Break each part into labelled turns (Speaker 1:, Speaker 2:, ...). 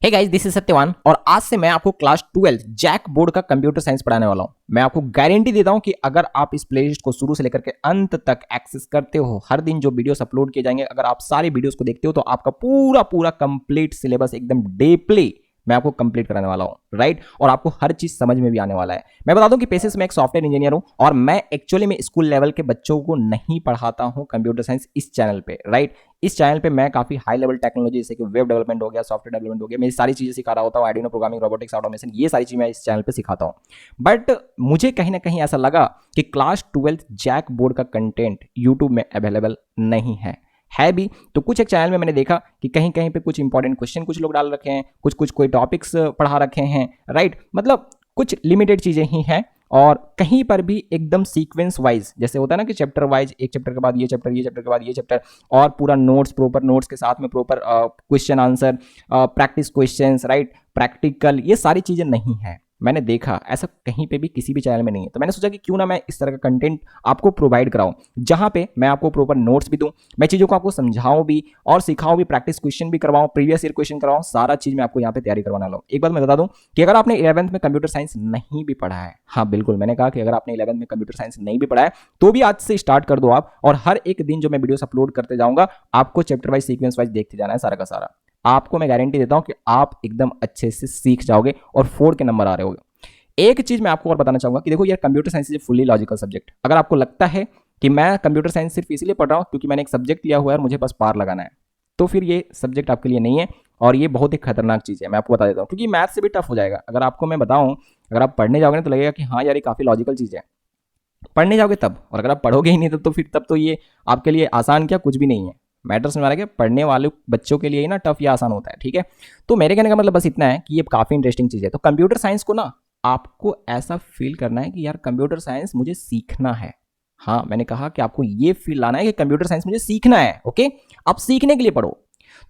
Speaker 1: Hey guys, this is Satyavan और आज से मैं आपको क्लास 12 जैक बोर्ड का कंप्यूटर साइंस पढ़ाने वाला हूं। मैं आपको गारंटी देता हूं कि अगर आप इस प्लेलिस्ट को शुरू से लेकर के अंत तक एक्सेस करते हो, हर दिन जो वीडियोस अपलोड किए जाएंगे, अगर आप सारी वीडियोस को देखते हो तो आपका पूरा पूरा कंप्लीट सिलेबस एकदम डीपली मैं आपको कंप्लीट कराने वाला हूं, राइट। और आपको हर चीज समझ में भी आने वाला है। मैं बता दूं कि पेशे से मैं एक सॉफ्टवेयर इंजीनियर हूं और मैं एक्चुअली में स्कूल लेवल के बच्चों को नहीं पढ़ाता हूं कंप्यूटर साइंस इस चैनल पे, राइट। इस चैनल पे मैं काफी हाई लेवल टेक्नोलॉजी जैसे कि वेब डेवलपमेंट हो गया, सॉफ्टवेयर डेवलपमेंट हो गया, मैं सारी चीजें सिखा रहा होता हूँ। आर्डिनो प्रोग्रामिंग, रोबोटिक्स, ऑटोमेशन, ये सारी चीजें मैं इस चैनल पे सिखाता हूँ। बट मुझे कहीं ना कहीं ऐसा लगा कि क्लास 12 जैक बोर्ड का कंटेंट यूट्यूब में अवेलेबल नहीं है भी। तो कुछ एक चैनल में मैंने देखा कि कहीं कहीं पे कुछ इंपॉर्टेंट क्वेश्चन कुछ लोग डाल रखे हैं, कुछ कुछ कोई टॉपिक्स पढ़ा रखे हैं, राइट। मतलब कुछ लिमिटेड चीजें ही हैं और कहीं पर भी एकदम सीक्वेंस वाइज, जैसे होता है ना कि चैप्टर वाइज, एक चैप्टर के बाद ये चैप्टर, ये चैप्टर के बाद ये चैप्टर, और पूरा नोट्स, प्रॉपर नोट्स के साथ में proper question answer, practice questions, right, practical, ये सारी चीजें नहीं है। मैंने देखा ऐसा कहीं पे भी किसी भी चैनल में नहीं है। तो मैंने सोचा कि क्यों ना मैं इस तरह का कंटेंट आपको प्रोवाइड कराऊं, जहां पे मैं आपको प्रॉपर नोट्स भी दूं, मैं चीजों को आपको समझाऊं भी और सिखाऊं भी, प्रैक्टिस क्वेश्चन भी करवाऊं, प्रीवियस ईयर क्वेश्चन करवाऊं, सारा चीज मैं आपको यहाँ पे तैयारी करवाने वाला हूं। एक बात मैं बता दूं कि अगर आपने 11th में कंप्यूटर साइंस नहीं भी पढ़ा है, हाँ बिल्कुल मैंने कहा कि अगर आपने 11th में कंप्यूटर साइंस नहीं भी पढ़ा है तो भी आज से स्टार्ट कर दो आप, और हर एक दिन जो मैं वीडियोस अपलोड करते जाऊंगा आपको चैप्टर वाइज, सीक्वेंस वाइज देखते जाना है सारा का सारा। आपको मैं गारंटी देता हूं कि आप एकदम अच्छे से सीख जाओगे और 4 के नंबर आ रहे होगे। एक चीज मैं आपको और बताना चाहूंगा कि देखो यार, computer science is fully logical subject. अगर आपको लगता है कि मैं कंप्यूटर साइंस सिर्फ इसलिए पढ़ रहा हूं क्योंकि मैंने एक सब्जेक्ट लिया हुआ है और मुझे बस पार लगाना है, तो फिर ये सब्जेक्ट आपके लिए नहीं है और ये बहुत ही खतरनाक चीज है। मैं आपको बता देता हूँ क्योंकि मैथ से भी टफ हो जाएगा। अगर आपको मैं बताऊं, अगर आप पढ़ने जाओगे ना तो लगेगा कि हाँ यार ये काफी लॉजिकल चीज है, पढ़ने जाओगे तब। और अगर आप पढ़ोगे ही नहीं तब तो फिर तब तो ये आपके लिए आसान क्या, कुछ भी नहीं है। मैटर समझ आ रहा है, पढ़ने वाले बच्चों के लिए ही ना टफ या आसान होता है, ठीक है। तो मेरे कहने का मतलब बस इतना है कि ये काफी इंटरेस्टिंग चीज है। तो कंप्यूटर साइंस को ना आपको ऐसा फील करना है कि यार कंप्यूटर साइंस मुझे सीखना है। हाँ, मैंने कहा कि आपको ये फील लाना है कि कंप्यूटर साइंस मुझे सीखना है, ओके। आप सीखने के लिए पढ़ो।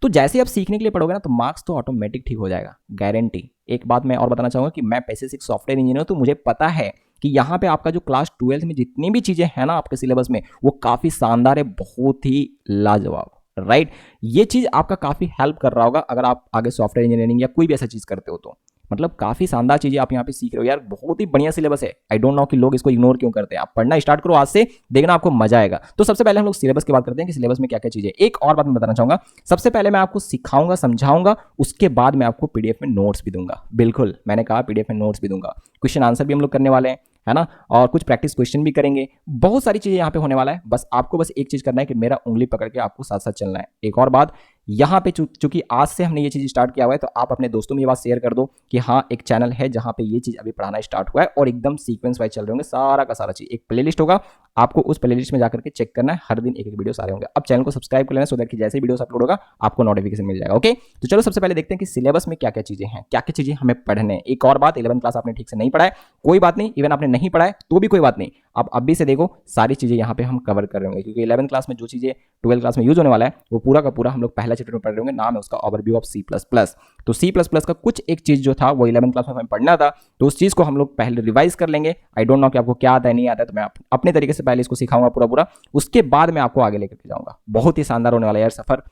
Speaker 1: तो जैसे आप सीखने के लिए पढ़ोगे ना तो मार्क्स तो ऑटोमेटिक ठीक हो जाएगा, गारंटी। एक बात मैं और बताना चाहूंगा कि मैं पैसे से सॉफ्टवेयर इंजीनियर हूं, तो मुझे पता है कि यहाँ पे आपका जो क्लास 12 में जितनी भी चीजें हैं ना आपके सिलेबस में, वो काफी शानदार है, बहुत ही लाजवाब, राइट। ये चीज आपका काफी हेल्प कर रहा होगा अगर आप आगे सॉफ्टवेयर इंजीनियरिंग या कोई भी ऐसा चीज करते हो तो। मतलब काफी शानदार चीजें आप यहाँ पे सीख रहे हो यार, बहुत ही बढ़िया सिलेबस है। आई डोंट नो कि लोग इसको इग्नोर क्यों करते हैं। आप पढ़ना स्टार्ट करो आज से, देखना आपको मजा आएगा। तो सबसे पहले हम लोग सिलेबस की बात करते हैं कि सिलेबस में क्या क्या चीजें। एक और बात मैं बताना चाहूंगा, सबसे पहले मैं आपको सिखाऊंगा, समझाऊंगा, उसके बाद मैं आपको पीडीएफ में नोट्स भी दूंगा। बिल्कुल मैंने कहा पीडीएफ में नोट्स भी दूंगा, क्वेश्चन आंसर भी हम लोग करने वाले हैं, है ना, और कुछ प्रैक्टिस क्वेश्चन भी करेंगे। बहुत सारी चीजें यहाँ पे होने वाला है। बस आपको बस एक चीज करना है कि मेरा उंगली पकड़ के आपको साथ साथ चलना है। एक और बात, यहाँ पे चूंकि आज से हमने ये चीज स्टार्ट किया हुआ है तो आप अपने दोस्तों में ये बात शेयर कर दो कि हाँ एक चैनल है जहाँ पे ये चीज अभी पढ़ाना स्टार्ट हुआ है और एकदम सीक्वेंस वाइज चल रहे होंगे सारा का सारा चीज। एक प्लेलिस्ट होगा, आपको उस प्लेलिस्ट में जाकर के चेक करना है, हर दिन एक एक वीडियो सारे होंगे। अब चैनल को सब्सक्राइब कर लेना सो दैट कि जैसे वीडियो अपलोड होगा आपको नोटिफिकेशन मिल जाएगा, ओके। तो चलो सबसे पहले देखते हैं कि सिलेबस में क्या क्या चीजें हैं, क्या क्या चीजें हमें पढ़ने। एक और बात, 11th क्लास आपने ठीक से नहीं पढ़ा है, कोई बात नहीं, इवन आपने नहीं पढ़ा है तो भी कोई बात नहीं। आप अभी से देखो, सारी चीजें यहाँ पे हम कवर कर रहे होंगे क्योंकि 11th क्लास में जो चीजें 12th क्लास में यूज होने वाला है वो पूरा का पूरा हम लोग पहला चैप्टर में पढ़ रहे होंगे। नाम है उसका overview of C plus plus. तो सी प्लस प्लस का कुछ एक चीज जो था वो 11th क्लास में हमें पढ़ना था, तो उस चीज को हम लोग पहले रिवाइज कर लेंगे। आई डोंट नो कि आपको क्या आता है नहीं आता है, तो मैं अपने तरीके से पहले इसको सिखाऊंगा पूरा पूरा, उसके बाद मैं आपको आगे लेकर के जाऊंगा। बहुत ही शानदार होने वाला है यार सफर,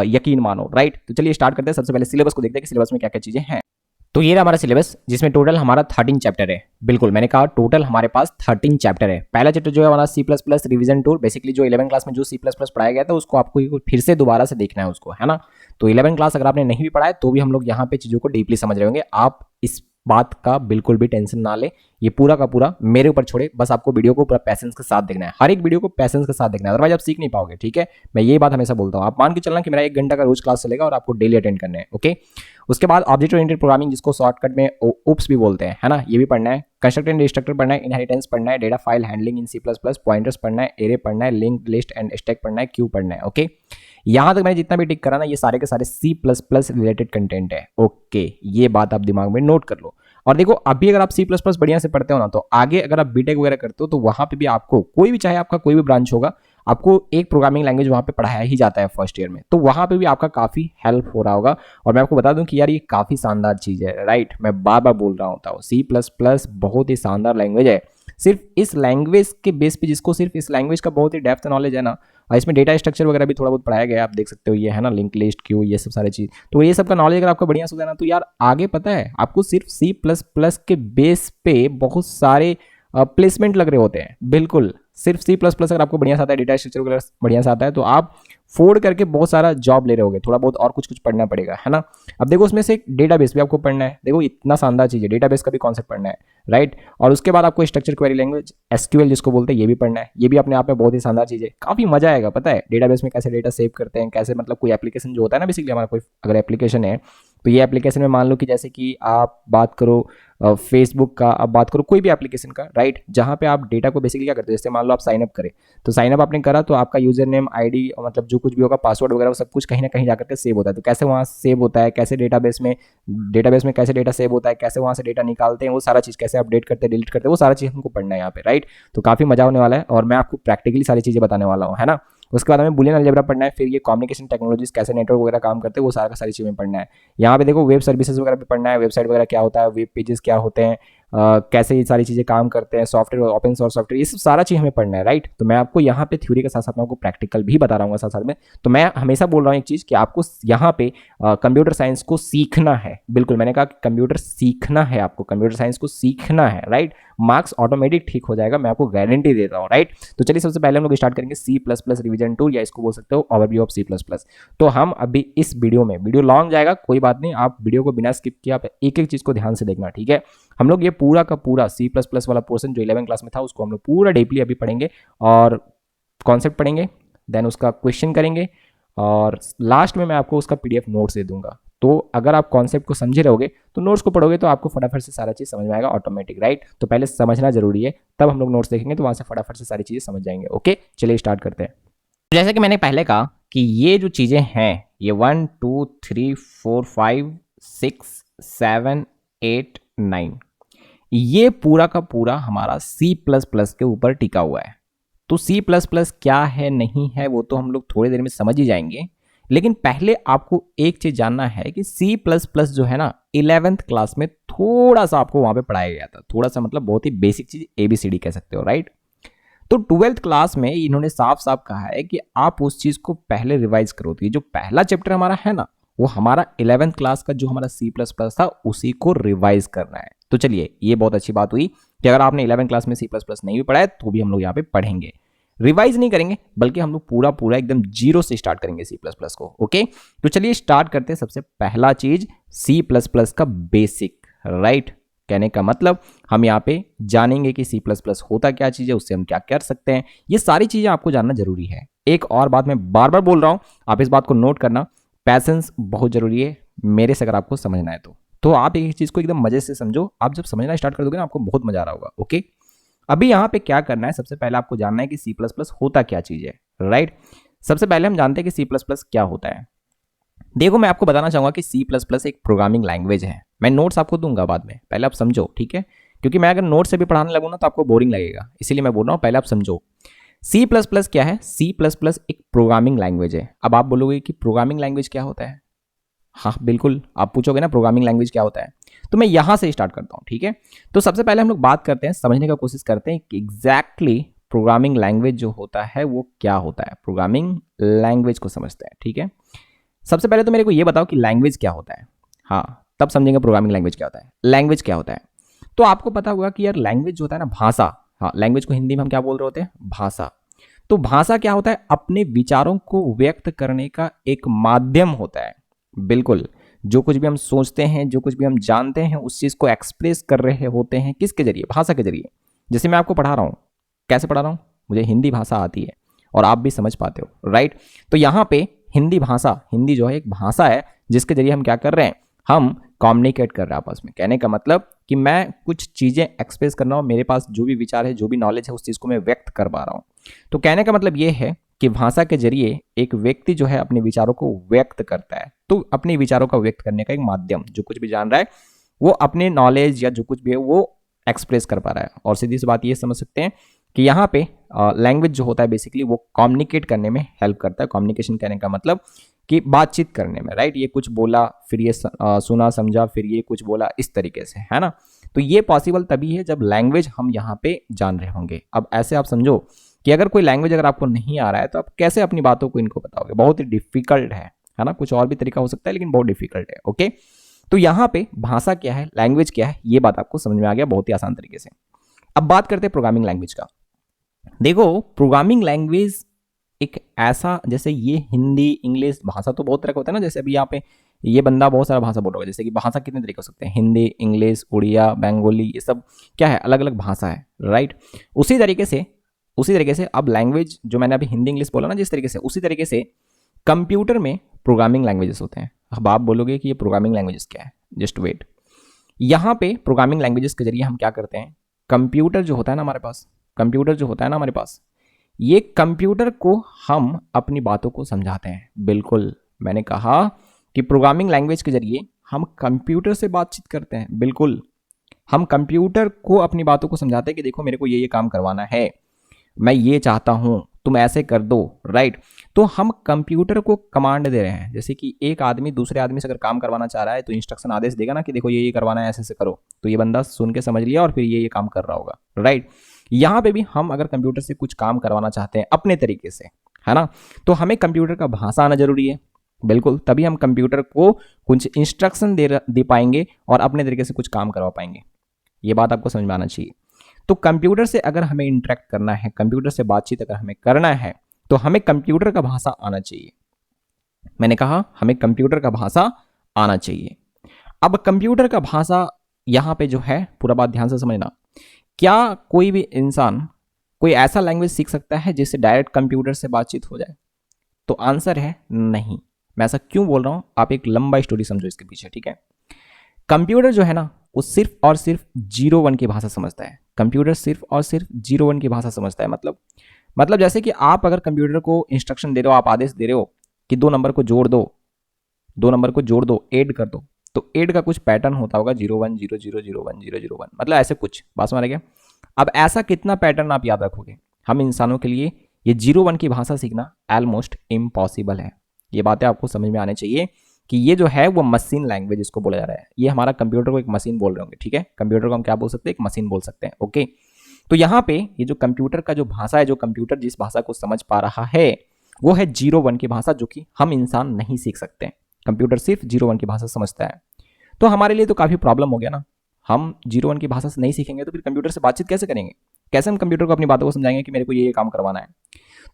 Speaker 1: यकीन मानो, राइट। तो चलिए स्टार्ट करते हैं। सबसे पहले सिलेबस को देखते हैं कि सिलेबस में क्या क्या चीजें हैं। तो ये रहा हमारा सिलेबस जिसमें टोटल हमारा 13 चैप्टर है। बिल्कुल मैंने कहा टोटल हमारे पास 13 चैप्टर है। पहला चैप्टर जो है हमारा C plus plus revision tour, basically जो 11 क्लास में जो सी प्लस प्लस पढ़ाया गया था उसको आपको फिर से दोबारा से देखना है उसको, है ना। तो 11 क्लास अगर आपने नहीं भी पढ़ा है तो भी हम लोग यहाँ पे चीजों को डीपली समझ रहे होंगे। आप इस बात का बिल्कुल भी टेंशन ना ले, ये पूरा का पूरा मेरे ऊपर छोड़े। बस आपको वीडियो को पूरा पैसेंस के साथ देखना है, हर एक वीडियो को पैसेंस के साथ देखना है, अदरवाइज आप सीख नहीं पाओगे, ठीक है। मैं ये बात हमेशा बोलता हूँ। आप मान के चलना कि मेरा 1 घंटा का रोज क्लास चलेगा और आपको डेली अटेंड करना है, ओके। उसके बाद ऑब्जेक्ट ओरिएंटेड प्रोग्रामिंग, जिसको शॉर्टकट में ओप्स भी बोलते हैं, है ना, ये भी पढ़ना है। कंस्ट्रक्टर एंड डिस्ट्रक्टर पढ़ना है, इनहेरिटेंस पढ़ना है, data file handling in C plus plus, pointers पढ़ना है, एरे पढ़ना है, लिंक लिस्ट एंड स्टैक पढ़ना है, क्यू पढ़ना है, ओके। यहां तक मैंने जितना भी टिक करा ना ये सारे के सारे C plus plus related content है, ओके। ये बात आप दिमाग में नोट कर लो। और देखो अभी अगर आप सी प्लस प्लस बढ़िया से पढ़ते हो ना तो आगे अगर आप बीटेक वगैरह करते हो तो वहां पे भी आपको कोई भी, चाहे आपका कोई भी ब्रांच होगा, आपको एक प्रोग्रामिंग लैंग्वेज वहां पे पढ़ाया ही जाता है फर्स्ट ईयर में, तो वहां पे भी आपका काफी हेल्प हो रहा होगा। और मैं आपको बता दूं कि यार ये काफी शानदार चीज है, राइट। मैं बार बार बोल रहा होता हूँ, सी प्लस प्लस बहुत ही शानदार लैंग्वेज है। सिर्फ इस लैंग्वेज के बेस पे, जिसको सिर्फ इस लैंग्वेज का बहुत ही डेप्थ नॉलेज है ना, और इसमें डेटा स्ट्रक्चर वगैरह भी थोड़ा बहुत पढ़ाया गया है, आप देख सकते हो, ये है ना लिंक लिस्ट क्यू, ये सब सारी चीज़। तो ये सब का नॉलेज अगर आपका बढ़िया से हो जाए ना, तो यार आगे पता है आपको सिर्फ C++ के बेस पे बहुत सारे प्लेसमेंट लग रहे होते हैं। बिल्कुल, सिर्फ C++ अगर आपको बढ़िया से आता है, डेटा स्ट्रक्चर वगैरह बढ़िया से आता है, तो आप फोड़ करके बहुत सारा जॉब ले रहे होगे। थोड़ा बहुत और कुछ कुछ पढ़ना पड़ेगा, है ना। अब देखो उसमें से एक डेटाबेस भी आपको पढ़ना है। देखो इतना शानदार चीज़ है, डेटाबेस का भी कॉन्सेप्ट पढ़ना है, राइट। और उसके बाद आपको स्ट्रक्चर क्वेरी लैंग्वेज SQL जिसको बोलते हैं, ये भी पढ़ना है। ये भी अपने आप में बहुत ही शानदार चीज़ है, काफ़ी मजा आएगा। पता है डेटाबेस में कैसे डेटा सेव करते हैं, कैसे मतलब कोई एप्लीकेशन जो होता है ना, बेसिकली हमारा कोई अगर एप्लीकेशन है, तो ये एप्लीकेशन में मान लो कि जैसे कि आप बात करो फेसबुक का, आप बात करो कोई भी एप्लीकेशन का, राइट, जहाँ पे आप डेटा को बेसिकली क्या करते हो, जैसे मान लो आप साइन अप करें, तो साइन अप आपने करा तो आपका यूजर नेम ID मतलब जो कुछ भी होगा, पासवर्ड वगैरह, वो सब कुछ कहीं ना कहीं जाकर के सेव होता है। तो कैसे वहाँ सेव होता है, कैसे डेटाबेस में कैसे डेटा सेव होता है, कैसे वहाँ से डेटा निकालते हैं, वो सारा चीज़ कैसे अपडेट करते हैं, डिलीट करते हैं, वो सारा चीज़ हमको पढ़ना है यहाँ पे, राइट। तो काफ़ी मजा होने वाला है और मैं आपको प्रैक्टिकली सारी चीज़ें बताने वाला हूँ, है ना। उसके बाद हमें बुलियन अलजेब्रा पढ़ना है, फिर ये कम्युनिकेशन टेक्नोलॉजीज कैसे नेटवर्क वगैरह काम करते हैं, वो सारा का सारी चीज़ें पढ़ना है। यहाँ पे देखो वेब सर्विसेज वगैरह भी पढ़ना है, वेबसाइट वगैरह क्या होता है, वेब पेजेस क्या होते हैं, कैसे ये सारी चीज़ें काम करते हैं, सॉफ्टवेयर, ओपन सोर्स सॉफ्टवेयर, ये सब सारा चीज़ हमें पढ़ना है, राइट। तो मैं आपको यहाँ पे थ्योरी के साथ साथ मैं आपको प्रैक्टिकल भी बता रहा हूँ साथ साथ में। तो मैं हमेशा बोल रहा हूँ एक चीज़ कि आपको यहाँ पे कंप्यूटर साइंस को सीखना है। बिल्कुल, मैंने कहा कि कंप्यूटर सीखना है, आपको कंप्यूटर साइंस को सीखना है, राइट। मार्क्स ऑटोमेटिक ठीक हो जाएगा, मैं आपको गारंटी देता हूँ, राइट। तो चलिए सबसे पहले हम लोग स्टार्ट करेंगे C++ रिवीजन 2, या इसको बोल सकते हो ओवरव्यू ऑफ C++। तो हम अभी इस वीडियो में, वीडियो लॉन्ग जाएगा कोई बात नहीं, आप वीडियो को बिना स्किप किए आप एक एक चीज़ को ध्यान से देखना, ठीक है। हम लोग ये पूरा का पूरा C++ वाला पोर्शन जो 11 क्लास में था उसको हम लोग पूरा डीपली अभी पढ़ेंगे और कॉन्सेप्ट पढ़ेंगे, देन उसका क्वेश्चन करेंगे और लास्ट में मैं आपको उसका PDF नोट्स दे दूंगा। तो अगर आप कॉन्सेप्ट को समझे रहोगे तो नोट्स को पढ़ोगे तो आपको फटाफट से सारा चीज़ समझ में आएगा ऑटोमेटिक, राइट। तो पहले समझना जरूरी है, तब हम लोग नोट्स देखेंगे तो वहाँ से फटाफट से सारी चीज़ें समझ जाएंगे। ओके, चलिए स्टार्ट करते हैं। जैसे कि मैंने पहले कहा कि ये जो चीज़ें हैं, ये 1 2 3 4 5 6 7 8 9, ये पूरा का पूरा हमारा C++ के ऊपर टिका हुआ है। तो C++ क्या है नहीं है वो तो हम लोग थोड़ी देर में समझ ही जाएंगे, लेकिन पहले आपको एक चीज जानना है कि C++ जो है ना 11th क्लास में थोड़ा सा आपको वहां पे पढ़ाया गया था, थोड़ा सा मतलब बहुत ही बेसिक चीज, ABCD कह सकते हो, राइट। तो 12th क्लास में इन्होंने साफ साफ कहा है कि आप उस चीज को पहले रिवाइज करो। तो ये जो पहला चैप्टर हमारा है ना, वो हमारा 11th क्लास का जो हमारा C++ था उसी को रिवाइज करना है। तो चलिए, ये बहुत अच्छी बात हुई कि अगर आपने 11th क्लास में C++ नहीं भी पढ़ा है तो भी हम लोग यहाँ पे पढ़ेंगे, रिवाइज नहीं करेंगे बल्कि हम लोग पूरा पूरा एकदम जीरो से स्टार्ट करेंगे C++ को। ओके, तो चलिए स्टार्ट करते हैं। सबसे पहला चीज C++ का बेसिक, राइट। कहने का मतलब हम यहाँ पे जानेंगे कि C++ होता क्या चीज है, उससे हम क्या कर सकते हैं, ये सारी चीजें आपको जानना जरूरी है। एक और बात मैं बार बार बोल रहा हूं, आप इस बात को नोट करना, पैसेंस बहुत जरूरी है मेरे से अगर आपको समझना है तो आप एक चीज को एकदम मजे से समझो। आप जब समझना स्टार्ट कर दोगे ना आपको बहुत मजा आ रहा होगा। ओके, अभी यहाँ पे क्या करना है, सबसे पहले आपको जानना है कि C++ होता क्या चीज है, राइट। सबसे पहले हम जानते हैं कि C++ क्या होता है। देखो मैं आपको बताना चाहूंगा कि C++ एक प्रोग्रामिंग लैंग्वेज है। मैं नोट्स आपको दूंगा बाद में, पहले आप समझो, ठीक है, क्योंकि मैं अगर नोट से भी पढ़ाने लगूँ ना तो आपको बोरिंग लगेगा, इसीलिए मैं बोल रहा हूँ पहले आप समझो। C++ क्या है? C++ एक प्रोग्रामिंग लैंग्वेज है। अब आप बोलोगे कि प्रोग्रामिंग लैंग्वेज क्या होता है, हाँ बिल्कुल, आप पूछोगे ना प्रोग्रामिंग लैंग्वेज क्या होता है, तो मैं यहां से स्टार्ट करता हूं, ठीक है। तो सबसे पहले हम लोग बात करते हैं, समझने का कोशिश करते हैं कि एग्जैक्टली प्रोग्रामिंग लैंग्वेज जो होता है वो क्या होता है। प्रोग्रामिंग लैंग्वेज को समझते हैं, ठीक है। सबसे पहले तो मेरे को ये बताओ कि लैंग्वेज क्या होता है, हाँ तब समझेंगे प्रोग्रामिंग लैंग्वेज क्या होता है। लैंग्वेज क्या होता है, तो आपको पता होगा कि यार लैंग्वेज जो होता है ना, भाषा, हाँ लैंग्वेज को हिंदी में हम क्या बोल रहे होते हैं, भाषा। तो भाषा क्या होता है, अपने विचारों को व्यक्त करने का एक माध्यम होता है। बिल्कुल, जो कुछ भी हम सोचते हैं, जो कुछ भी हम जानते हैं, उस चीज को एक्सप्रेस कर रहे होते हैं किसके जरिए, भाषा के जरिए। जैसे मैं आपको पढ़ा रहा हूं, कैसे पढ़ा रहा हूं, मुझे हिंदी भाषा आती है और आप भी समझ पाते हो, राइट। तो यहाँ पे हिंदी भाषा, हिंदी जो है एक भाषा है जिसके जरिए हम क्या कर रहे हैं, हम कम्युनिकेट कर रहे हैं आपस में। कहने का मतलब कि मैं कुछ चीजें एक्सप्रेस कर रहा हूँ, मेरे पास जो भी विचार है, जो भी नॉलेज है, उस चीज को मैं व्यक्त कर पा रहा हूँ। तो कहने का मतलब ये है कि भाषा के जरिए एक व्यक्ति जो है अपने विचारों को व्यक्त करता है। तो अपने विचारों का व्यक्त करने का एक माध्यम, जो कुछ भी जान रहा है वो अपने नॉलेज या जो कुछ भी है वो एक्सप्रेस कर पा रहा है। और सीधी सी बात ये समझ सकते हैं कि यहाँ पे लैंग्वेज जो होता है बेसिकली वो कम्युनिकेट करने में हेल्प करता है। कम्युनिकेशन कहने का मतलब कि बातचीत करने में, राइट। ये कुछ बोला, फिर ये सुना समझा, फिर ये कुछ बोला, इस तरीके से, है ना। तो ये पॉसिबल तभी है जब लैंग्वेज हम यहाँ पे जान रहे होंगे। अब ऐसे आप समझो कि अगर कोई लैंग्वेज अगर आपको नहीं आ रहा है तो आप कैसे अपनी बातों को इनको बताओगे, बहुत ही डिफिकल्ट है ना। कुछ और भी तरीका हो सकता है लेकिन बहुत डिफिकल्ट है। ओके, तो यहाँ पे भाषा क्या है, लैंग्वेज क्या है, ये बात आपको समझ में आ गया बहुत ही आसान तरीके से। अब बात करते हैं प्रोग्रामिंग लैंग्वेज का। देखो, प्रोग्रामिंग लैंग्वेज एक ऐसा, जैसे ये हिंदी इंग्लिश भाषा तो बहुत तरह का होता है ना, जैसे अभी यहाँ पे ये बंदा बहुत सारा भाषा बोल रहा है, जैसे कि भाषा कितने तरीके हो सकते हैं, हिंदी इंग्लिश उड़िया बंगाली, ये सब क्या है, अलग अलग भाषा है, राइट। उसी तरीके से अब लैंग्वेज जो मैंने अभी हिंदी इंग्लिश बोला ना जिस तरीके से, उसी तरीके से कंप्यूटर में प्रोग्रामिंग लैंग्वेजेस होते हैं। अब आप बोलोगे कि ये प्रोग्रामिंग लैंग्वेजेस क्या है, जस्ट वेट। यहाँ पे प्रोग्रामिंग लैंग्वेजेस के जरिए हम क्या करते हैं, कंप्यूटर जो होता है ना हमारे पास, ये कंप्यूटर को हम अपनी बातों को समझाते हैं। बिल्कुल, मैंने कहा कि प्रोग्रामिंग लैंग्वेज के जरिए हम कंप्यूटर से बातचीत करते हैं। बिल्कुल, हम कंप्यूटर को अपनी बातों को समझाते हैं कि देखो मेरे को ये काम करवाना है, मैं ये चाहता हूं, तुम ऐसे कर दो, राइट। तो हम कंप्यूटर को कमांड दे रहे हैं। जैसे कि एक आदमी दूसरे आदमी से अगर काम करवाना चाह रहा है तो इंस्ट्रक्शन आदेश देगा ना कि देखो ये करवाना है, ऐसे ऐसे करो, तो ये बंदा सुन के समझ लिया और फिर ये काम कर रहा होगा, राइट। यहाँ पे भी हम अगर कंप्यूटर से कुछ काम करवाना चाहते हैं अपने तरीके से, है ना, तो हमें कंप्यूटर का भाषा आना जरूरी है। बिल्कुल, तभी हम कंप्यूटर को कुछ इंस्ट्रक्शन दे पाएंगे और अपने तरीके से कुछ काम करवा पाएंगे। ये बात आपको समझ में आना चाहिए। तो कंप्यूटर से अगर हमें इंटरेक्ट करना है, कंप्यूटर से बातचीत अगर हमें करना है, तो हमें कंप्यूटर का भाषा आना चाहिए। मैंने कहा हमें कंप्यूटर का भाषा आना चाहिए। अब कंप्यूटर का भाषा यहां पे जो है, पूरा बात ध्यान से समझना, क्या कोई भी इंसान कोई ऐसा लैंग्वेज सीख सकता है जिससे डायरेक्ट कंप्यूटर से बातचीत हो जाए? तो आंसर है नहीं। मैं ऐसा क्यों बोल रहा हूं, आप एक लंबा स्टोरी समझो इसके पीछे, ठीक है। कंप्यूटर जो है ना, वो सिर्फ और सिर्फ 0-1 की भाषा समझता है। कंप्यूटर सिर्फ और सिर्फ 0-1 की भाषा समझता है। मतलब जैसे कि आप अगर कंप्यूटर को इंस्ट्रक्शन दे रहे हो, आप आदेश दे रहे हो कि 2 नंबर को जोड़ दो, ऐड कर दो, तो ऐड का कुछ पैटर्न होता होगा, 0-1 0-0 0-1 0-0-1, मतलब ऐसे कुछ, बात समझ आ गया। अब ऐसा कितना पैटर्न आप याद रखोगे? हम इंसानों के लिए ये 0-1 की भाषा सीखना ऑलमोस्ट इम्पॉसिबल है। ये बातें आपको समझ में आने चाहिए कि ये जो है वो मशीन लैंग्वेज इसको बोला जा रहा है। ये हमारा कंप्यूटर को एक मशीन बोल रहे होंगे, ठीक है। कंप्यूटर को हम क्या बोल सकते हैं, एक मशीन बोल सकते हैं। ओके, तो यहाँ पे ये जो कंप्यूटर का जो भाषा है, जो कंप्यूटर जिस भाषा को समझ पा रहा है, वो है 0-1 की भाषा, जो कि हम इंसान नहीं सीख सकते। कंप्यूटर सिर्फ 0-1 की भाषा समझता है। तो हमारे लिए तो काफी प्रॉब्लम हो गया ना। हम 0-1 की भाषा से नहीं सीखेंगे तो फिर कंप्यूटर से बातचीत कैसे करेंगे? कैसे हम कंप्यूटर को अपनी बातों को समझाएंगे कि मेरे को ये काम करवाना है?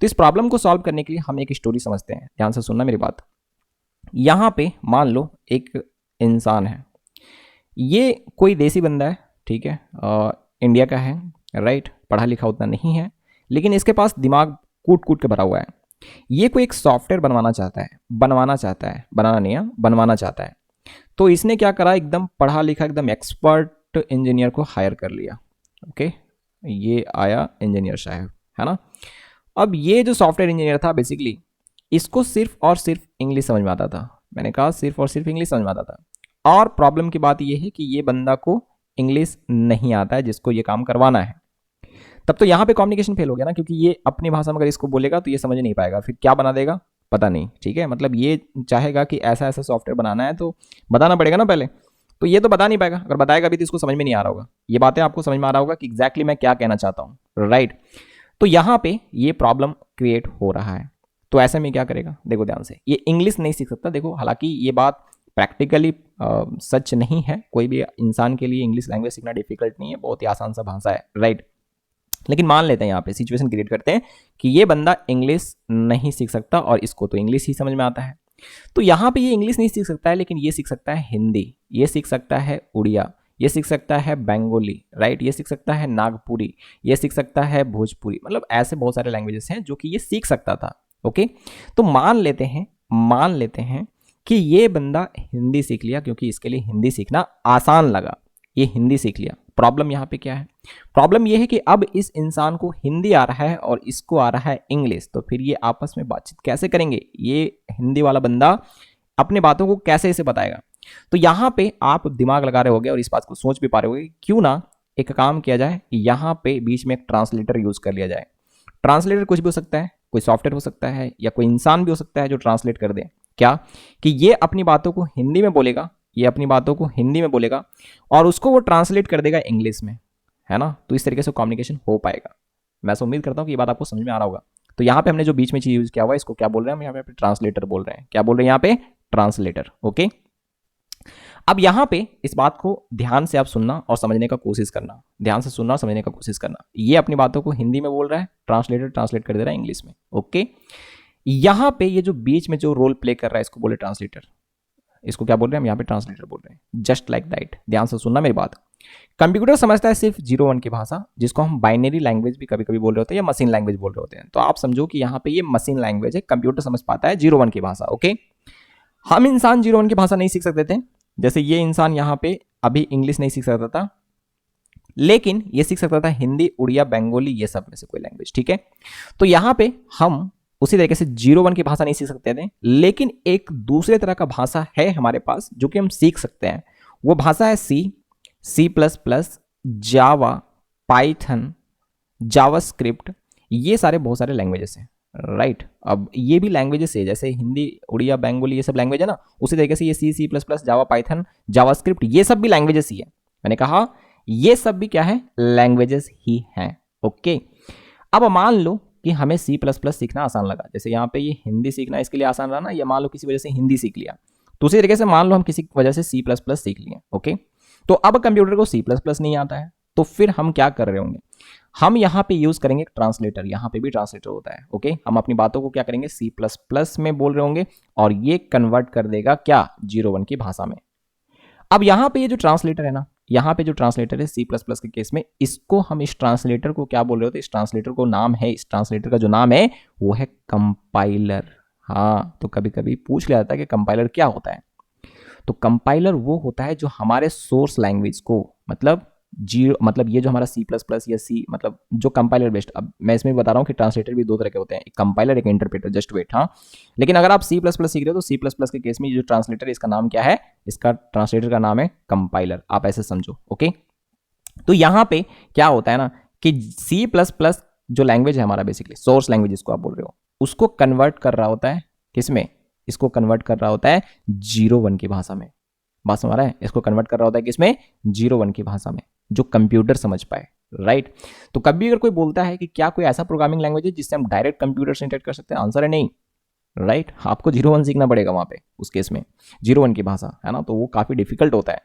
Speaker 1: तो इस प्रॉब्लम को सॉल्व करने के लिए हम एक स्टोरी समझते हैं। ध्यान से सुनना मेरी बात। यहाँ पे मान लो एक इंसान है, ये कोई देसी बंदा है, ठीक है, इंडिया का है, राइट, पढ़ा लिखा उतना नहीं है, लेकिन इसके पास दिमाग कूट कूट के भरा हुआ है। ये कोई एक सॉफ्टवेयर बनवाना चाहता है, बनवाना चाहता है। तो इसने क्या करा, एकदम पढ़ा लिखा एकदम एक्सपर्ट इंजीनियर को हायर कर लिया। ओके, ये आया इंजीनियर साहब, है ना। अब ये जो सॉफ्टवेयर इंजीनियर था, बेसिकली इसको सिर्फ और सिर्फ इंग्लिश समझ में आता था। मैंने कहा सिर्फ और सिर्फ इंग्लिश समझ में आता था। और प्रॉब्लम की बात यह है कि ये बंदा को इंग्लिश नहीं आता है जिसको ये काम करवाना है। तब तो यहाँ पे कम्युनिकेशन फेल हो गया ना, क्योंकि ये अपनी भाषा में अगर इसको बोलेगा तो ये समझ नहीं पाएगा, फिर क्या बना देगा पता नहीं, ठीक है। मतलब ये चाहेगा कि ऐसा ऐसा सॉफ्टवेयर बनाना है तो बताना पड़ेगा ना पहले, तो ये तो बता नहीं पाएगा। अगर बताएगा भी तो इसको समझ में नहीं आ रहा होगा। ये बातें आपको समझ में आ रहा होगा कि एग्जैक्टली मैं क्या कहना चाहता हूँ, राइट। तो यहाँ पे ये प्रॉब्लम क्रिएट हो रहा है। तो ऐसे में क्या करेगा, देखो ध्यान से, ये इंग्लिश नहीं सीख सकता। देखो, हालांकि ये बात प्रैक्टिकली सच नहीं है, कोई भी इंसान के लिए इंग्लिश लैंग्वेज सीखना डिफिकल्ट नहीं है, बहुत ही आसान सा भाषा है, राइट। लेकिन मान लेते हैं, यहाँ पे सिचुएशन क्रिएट करते हैं कि ये बंदा इंग्लिश नहीं सीख सकता और इसको तो इंग्लिश ही समझ में आता है। तो यहाँ पे ये इंग्लिश नहीं सीख सकता है, लेकिन ये सीख सकता है हिंदी, ये सीख सकता है उड़िया, ये सीख सकता है बंगाली, राइट, ये सीख सकता है नागपुरी, ये सीख सकता है भोजपुरी। मतलब ऐसे बहुत सारे लैंग्वेजेस हैं जो कि ये सीख सकता था। ओके, तो मान लेते हैं कि ये बंदा हिंदी सीख लिया, क्योंकि इसके लिए हिंदी सीखना आसान लगा, ये हिंदी सीख लिया। प्रॉब्लम यहाँ पे क्या है? प्रॉब्लम ये है कि अब इस इंसान को हिंदी आ रहा है और इसको आ रहा है इंग्लिश, तो फिर ये आपस में बातचीत कैसे करेंगे? ये हिंदी वाला बंदा अपनी बातों को कैसे इसे बताएगा? तो यहाँ पे आप दिमाग लगा रहे होगे और इस बात को सोच भी पा रहे होगे, क्यों ना एक काम किया जाए, यहाँ पे बीच में एक ट्रांसलेटर यूज कर लिया जाए। ट्रांसलेटर कुछ भी हो सकता है, कोई सॉफ्टवेयर हो सकता है या कोई इंसान भी हो सकता है जो ट्रांसलेट कर दे। क्या कि ये अपनी बातों को हिंदी में बोलेगा, और उसको वो ट्रांसलेट कर देगा इंग्लिश में, है ना। तो इस तरीके से कम्युनिकेशन हो पाएगा। मैं तो उम्मीद करता हूँ कि ये बात आपको समझ में आ रहा होगा। तो यहाँ पे हमने जो बीच में चीज यूज किया हुआ है इसको क्या बोल रहे हैं हम, यहाँ पे ट्रांसलेटर बोल रहे हैं। क्या बोल रहे हैं यहाँ पे? ट्रांसलेटर। ओके, अब यहाँ पे इस बात को ध्यान से आप सुनना और समझने का कोशिश करना, ध्यान से सुनना और समझने का कोशिश करना। ये अपनी बातों को हिंदी में बोल रहा है, ट्रांसलेटर ट्रांसलेट कर दे रहा है इंग्लिश में। ओके, यहाँ पे ये जो बीच में जो रोल प्ले कर रहा है इसको बोले ट्रांसलेटर। इसको क्या बोल रहे हैं हम यहाँ पे? ट्रांसलेटर बोल रहे हैं। जस्ट लाइक दैट, ध्यान से सुनना मेरी बात। कंप्यूटर समझता है सिर्फ 0-1 की भाषा, जिसको हम बाइनरी लैंग्वेज भी कभी कभी बोल रहे होते हैं या मशीन लैंग्वेज बोल रहे होते हैं। तो आप समझो कि यहाँ पे ये मशीन लैंग्वेज है, कंप्यूटर समझ पाता है 0-1 की भाषा। ओके, हम इंसान 0-1 की भाषा नहीं सीख सकते थे। जैसे ये इंसान यहाँ पे अभी इंग्लिश नहीं सीख सकता था, लेकिन ये सीख सकता था हिंदी, उड़िया, बंगाली, ये सब में से कोई लैंग्वेज। ठीक है, तो यहाँ पे हम उसी तरीके से 0-1 की भाषा नहीं सीख सकते थे, लेकिन एक दूसरे तरह का भाषा है हमारे पास जो कि हम सीख सकते हैं। वो भाषा है C++, जावा, पाइथन, जावास्क्रिप्ट, ये सारे बहुत सारे लैंग्वेजेस हैं। राइट, अब ये भी लैंग्वेजेस है, जैसे हिंदी, उड़िया, बंगाली, ये सब लैंग्वेज है ना, उसी तरीके से ये C++, जावा, पाइथन, जावास्क्रिप्ट, ये सब भी लैंग्वेजेस ही है। मैंने कहा ये सब भी क्या है? लैंग्वेजेस ही हैं। ओके, अब मान लो कि हमें C++ सीखना आसान लगा, जैसे यहाँ पे ये हिंदी सीखना इसके लिए आसान रहा ना, या मान लो किसी वजह से हिंदी सीख लिया, तो उसी तरीके से मान लो हम किसी वजह से C++ सीख लिए। ओके, तो अब कंप्यूटर को C++ नहीं आता है, तो फिर हम क्या कर रहे होंगे? हम यहाँ पे यूज करेंगे ट्रांसलेटर। यहाँ पे भी ट्रांसलेटर होता है। ओके, हम अपनी बातों को क्या करेंगे? C++ में बोल रहे होंगे और ये कन्वर्ट कर देगा क्या? 0-1 की भाषा में। अब यहाँ पे ये जो ट्रांसलेटर है ना, यहाँ पे जो ट्रांसलेटर है C++ के केस में, इसको हम इस ट्रांसलेटर को क्या बोल रहे होते हैं? इस ट्रांसलेटर को नाम है, इस ट्रांसलेटर का जो नाम है वो है कंपाइलर। हाँ, तो कभी कभी पूछ लिया जाता है कि कंपाइलर क्या होता है। तो कंपाइलर वो होता है जो हमारे सोर्स लैंग्वेज को, मतलब ये जो हमारा C++ या C, मतलब जो कंपाइलर बेस्ड, अब मैं इसमें बता रहा हूँ कि ट्रांसलेटर भी दो तरह के होते हैं, एक कंपाइलर, एक इंटरप्रेटर। Just wait. हाँ, लेकिन अगर आप C++ सीख रहे हो तो C++ के केस में ये जो ट्रांसलेटर है इसका नाम क्या है? इसका ट्रांसलेटर का नाम है कंपाइलर। आप ऐसे समझो। ओके, तो यहाँ पे क्या होता है ना कि C++ जो लैंग्वेज है हमारा, बेसिकली सोर्स लैंग्वेज जिसको आप बोल रहे हो, उसको कन्वर्ट कर रहा होता है किसमें? इसको कन्वर्ट कर रहा होता है 0-1 की भाषा में। बात समझ रहा है? इसको कन्वर्ट कर रहा होता है किसमें? 0-1 की भाषा में, जो कंप्यूटर समझ पाए। राइट, तो कभी अगर कोई बोलता है कि क्या कोई ऐसा प्रोग्रामिंग लैंग्वेज है जिससे हम डायरेक्ट कंप्यूटर से इंटरेक्ट कर सकते हैं? आंसर है नहीं। राइट, आपको 0-1 सीखना पड़ेगा वहां पे, उस केस में 0-1 की भाषा है ना, तो वो काफी डिफिकल्ट होता है।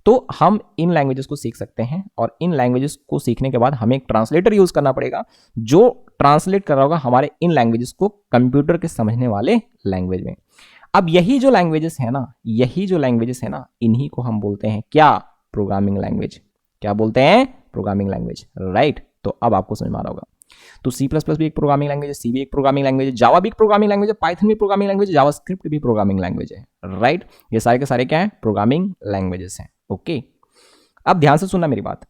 Speaker 1: तो हम इन लैंग्वेजेस को सीख सकते हैं, और इन लैंग्वेजेस को सीखने के बाद हमें एक ट्रांसलेटर यूज करना पड़ेगा जो ट्रांसलेट कर रहा होगा हमारे इन लैंग्वेजेस को कंप्यूटर के समझने वाले लैंग्वेज में। अब यही जो लैंग्वेजेस है ना, इन्हीं को हम बोलते हैं क्या? Programming language. क्या बोलते हैं? Programming language. राइट, तो अब आपको समझ में आ रहा होगा। तो C++ भी एक प्रोग्रामिंग लैंग्वेज है, C भी एक प्रोग्रामिंग लैंग्वेज है, जावा भी एक प्रोग्रामिंग लैंग्वेज है, पाइथन भी प्रोग्रामिंग लैंग्वेज है, जावास्क्रिप्ट भी प्रोग्रामिंग लैंग्वेज है। राइट, ये सारे के सारे क्या है? प्रोग्रामिंग लैंग्वेजेस हैं। ओके, अब ध्यान से सुनना मेरी बात।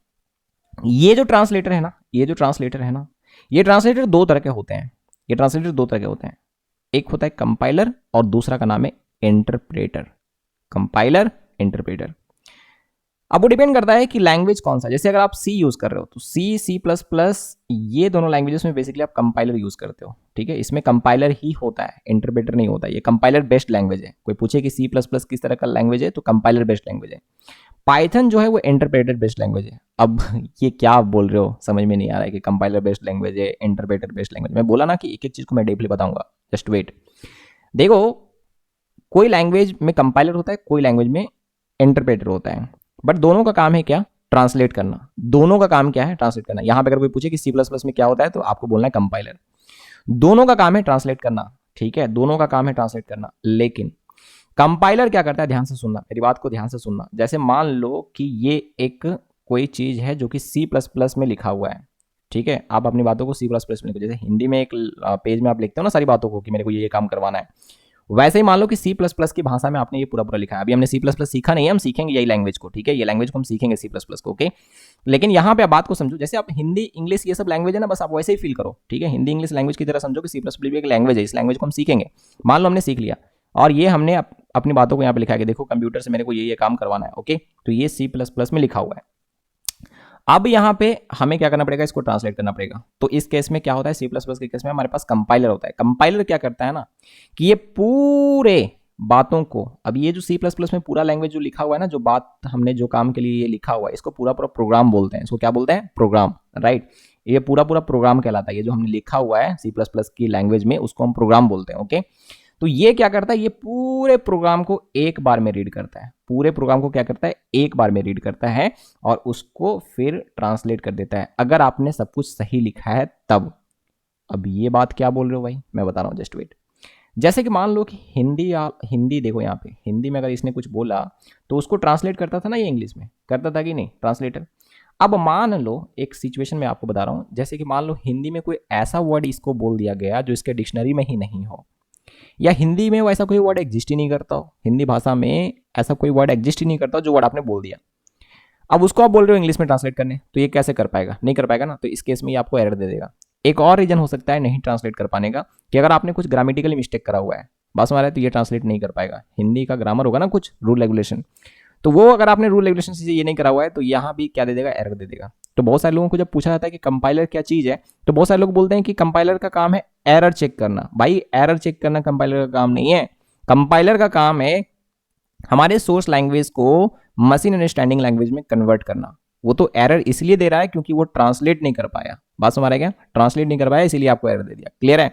Speaker 1: ये जो ट्रांसलेटर है ना, ये ट्रांसलेटर दो तरह के होते हैं। एक होता है कंपाइलर और दूसरा का नाम है इंटरप्रेटर। Compiler, interpreter. अब वो डिपेंड करता है कि लैंग्वेज कौन सा। जैसे अगर आप C यूज कर रहे हो तो C++, ये दोनों लैंग्वेजेस में बेसिकली आप कंपाइलर यूज करते हो। ठीक है, इसमें कंपाइलर ही होता है, इंटरप्रेटर नहीं होता। ये कंपाइलर बेस्ड लैंग्वेज है। कोई पूछे कि C++ किस तरह का लैंग्वेज है, तो कंपाइलर बेस्ड लैंग्वेज है। पाइथन जो है वो इंटरप्रेटर बेस्ड लैंग्वेज है। अब ये क्या आप बोल रहे हो, समझ में नहीं आ रहा है कि कंपाइलर बेस्ड लैंग्वेज है, इंटरप्रेटर बेस्ड लैंग्वेज। मैं बोला ना कि एक एक चीज को मैं डीपली बताऊंगा। Just wait. देखो, कोई लैंग्वेज में कंपाइलर होता है, कोई लैंग्वेज में इंटरप्रेटर होता है, बट दोनों का काम है क्या? ट्रांसलेट करना। दोनों का काम क्या है? ट्रांसलेट करना। यहां पे अगर कोई पूछे कि C++ में क्या होता है, तो आपको बोलना है कंपाइलर। दोनों का काम है ट्रांसलेट करना। ठीक है, दोनों का काम है ट्रांसलेट करना, लेकिन कंपाइलर क्या करता है? ध्यान से सुनना, मेरी बात को ध्यान से सुनना। जैसे मान लो कि ये एक कोई चीज है जो कि C++ में लिखा हुआ है। ठीक है, आप अपनी बातों को C++ में लिखो। जैसे हिंदी में एक पेज में आप लिखते हो ना सारी बातों को कि मेरे को ये काम करवाना है, वैसे ही मान लो कि C++ की भाषा में आपने ये पूरा पूरा लिखा है। अभी हमने C++ सीखा नहीं है, हम सीखेंगे यही लैंग्वेज को। ठीक है, ये लैंग्वेज को हम सीखेंगे C++ को। ओके, लेकिन यहाँ पे आप बात को समझो। जैसे आप हिंदी, इंग्लिश, ये सब लैंग्वेज है ना, बस आप वैसे ही फील करो। ठीक है, हिंदी इंग्लिश लैंग्वेज की तरह समझो कि C++ भी एक लैंग्वेज है, इस लैंग्वेज को हम सीखेंगे। मान लो हमने सीख लिया और ये हमने अपनी बातों को यहाँ पे लिखा है कि देखो कंप्यूटर से मेरे को ये काम करवाना है। ओके, तो ये C++ में लिखा हुआ है। अब यहाँ पे हमें क्या करना पड़ेगा? इसको ट्रांसलेट करना पड़ेगा। तो इस केस में क्या होता है? C++ के केस में हमारे पास कंपाइलर होता है। कंपाइलर क्या करता है ना कि ये पूरे बातों को, अब ये जो C++ में पूरा लैंग्वेज जो लिखा हुआ है ना, जो बात हमने जो काम के लिए ये लिखा हुआ है, इसको पूरा पूरा प्रोग्राम बोलते हैं। इसको क्या बोलते हैं? Program, right. ये पूरा पूरा प्रोग्राम कहलाता है। ये जो हमने लिखा हुआ है C++ की लैंग्वेज में, उसको हम प्रोग्राम बोलते हैं। ओके, तो ये क्या करता है? ये पूरे प्रोग्राम को एक बार में रीड करता है। पूरे प्रोग्राम को क्या करता है? एक बार में रीड करता है और उसको फिर ट्रांसलेट कर देता है, अगर आपने सब कुछ सही लिखा है तब। अब ये बात क्या बोल रहे हो भाई? मैं बता रहा हूँ, जस्ट वेट। जैसे कि मान लो कि हिंदी, या हिंदी देखो यहाँ पे, हिंदी में अगर इसने कुछ बोला तो उसको ट्रांसलेट करता था ना, ये इंग्लिश में करता था कि नहीं ट्रांसलेटर। अब मान लो एक सिचुएशन में आपको बता रहा हूँ, जैसे कि मान लो हिंदी में कोई ऐसा वर्ड इसको बोल दिया गया जो इसके डिक्शनरी में ही नहीं हो, या हिंदी में वो ऐसा कोई वर्ड एग्जिस्ट ही नहीं करता हो, हिंदी भाषा में ऐसा कोई वर्ड एग्जिस्ट ही नहीं करता जो वर्ड आपने बोल दिया। अब उसको आप बोल रहे हो इंग्लिश में ट्रांसलेट करने, तो ये कैसे कर पाएगा? नहीं कर पाएगा ना। तो इस केस में ये आपको एरर दे देगा। एक और रीजन हो सकता है नहीं ट्रांसलेट कर पाने का, कि अगर आपने कुछ ग्रामेटिकली मिस्टेक करा हुआ है, बात समझ रहे हैं, तो ये ट्रांसलेट नहीं कर पाएगा। हिंदी का ग्रामर होगा ना, कुछ रूल रेगुलेशन, तो वो अगर आपने रूल रेगुलेशन से ये नहीं करा हुआ है तो यहाँ भी क्या दे देगा? एरर दे देगा। तो बहुत सारे लोगों को जब पूछा जाता है कि कंपाइलर क्या चीज़ है, तो बहुत सारे लोग बोलते हैं कि कंपाइलर का काम है एरर चेक करना। भाई एरर चेक करना कंपाइलर का काम नहीं है। कंपाइलर का काम है हमारे सोर्स लैंग्वेज को मशीन अंडरस्टैंडिंग लैंग्वेज में कन्वर्ट करना। वो तो एरर इसलिए दे रहा है क्योंकि वो ट्रांसलेट नहीं कर पाया। बात समझ क्या? ट्रांसलेट नहीं कर पाया इसलिए आपको एरर दे दिया। क्लियर है?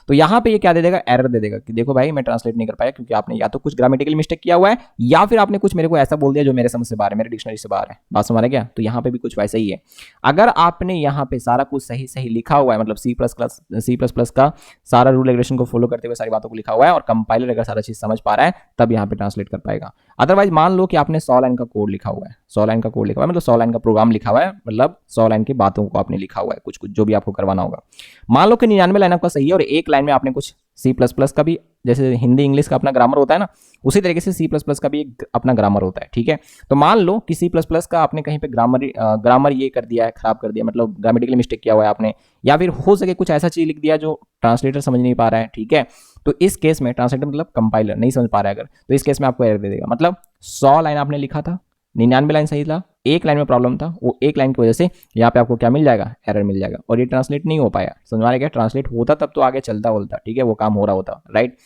Speaker 1: तो यहाँ पे ये क्या दे देगा? एरर दे देगा कि देखो भाई मैं ट्रांसलेट नहीं कर पाया क्योंकि आपने या तो कुछ ग्रामेटिकल मिस्टेक किया हुआ है, या फिर आपने कुछ मेरे को ऐसा बोल दिया जो मेरे समझ से बाहर है, मेरे डिक्शनरी से बाहर है। बात समझ क्या? तो यहाँ पे भी कुछ वैसा ही है। अगर आपने यहाँ पे सारा कुछ सही सही लिखा हुआ है, मतलब C++ का सारा रूल रेगुलेशन को फॉलो करते हुए सारी बातों को लिखा हुआ है, और कंपाइलर अगर सारा चीज समझ पा रहा है, तब यहाँ पे ट्रांसलेट कर पाएगा। अदरवाइज मान लो कि आपने 100 लाइन का कोड लिखा हुआ है, 100 लाइन का कोड लिखा हुआ है, मतलब 100 लाइन का प्रोग्राम लिखा हुआ है, मतलब 100 लाइन की बातों को आपने लिखा हुआ है, कुछ कुछ जो भी आपको करवाना होगा। मान लो कि 99 लाइन आपका सही है और एक लाइन में आपने कुछ C++ का भी, जैसे हिंदी इंग्लिश का अपना ग्रामर होता है ना, उसी तरीके से C++ का भी एक अपना ग्रामर होता है। ठीक है, तो मान लो कि C++ का आपने कहीं पे ग्रामर ये कर दिया है, खराब कर दिया, मतलब ग्रामेटिकली मिस्टेक किया हुआ है आपने, या फिर हो सके कुछ ऐसा चीज लिख दिया जो ट्रांसलेटर समझ नहीं पा रहा है। ठीक है, तो इस केस में ट्रांसलेटर मतलब कंपाइलर नहीं समझ पा रहा है अगर, तो इस केस में आपको एरर दे देगा। मतलब 100 लाइन आपने लिखा था, 99 लाइन सही था, एक लाइन में प्रॉब्लम था, वो एक लाइन की वजह से यहाँ पे आपको क्या मिल जाएगा? एरर मिल जाएगा, और ये ट्रांसलेट नहीं हो पाया। समझ में क्या? ट्रांसलेट होता तब तो आगे चलता बोलता, ठीक है, वो काम हो रहा होता, राइट।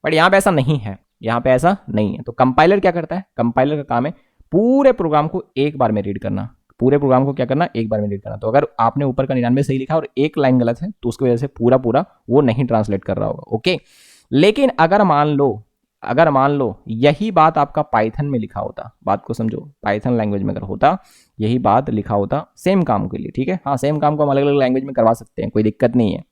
Speaker 1: बट यहाँ पे ऐसा नहीं है, यहाँ पे ऐसा नहीं है। तो कंपाइलर क्या करता है? कंपाइलर का काम है पूरे प्रोग्राम को एक बार में रीड करना। पूरे प्रोग्राम को क्या करना? एक बार में रीड करना। तो अगर आपने ऊपर का 99 सही लिखा और एक लाइन गलत है, तो उसकी वजह से पूरा पूरा वो नहीं ट्रांसलेट कर रहा होगा। ओके, लेकिन अगर मान लो यही बात आपका पाइथन में लिखा होता, बात को समझो, पाइथन लैंग्वेज में अगर होता, यही बात लिखा होता सेम काम के लिए, ठीक है, हाँ सेम काम को हम अलग अलग लैंग्वेज में करवा सकते हैं, कोई दिक्कत नहीं है।